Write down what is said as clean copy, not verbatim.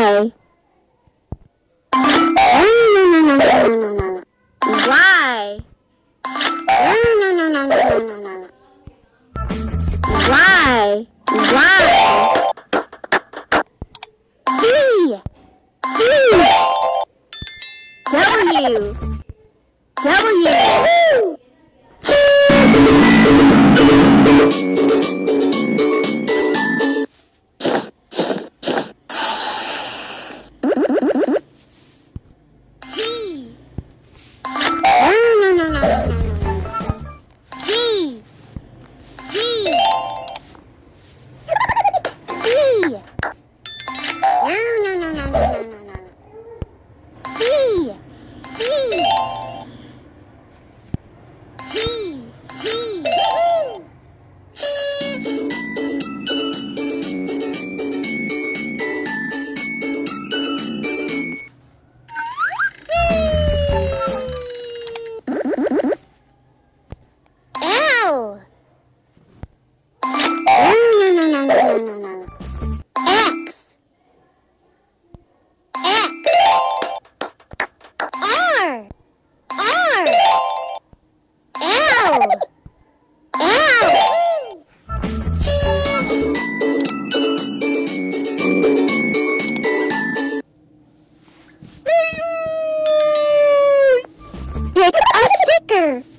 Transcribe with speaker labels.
Speaker 1: Y. Y. Y. Y. D. D. W. W. T. G. G. D. D. D. T. T. L. X. X. R. R. L. L. Pick a sticker.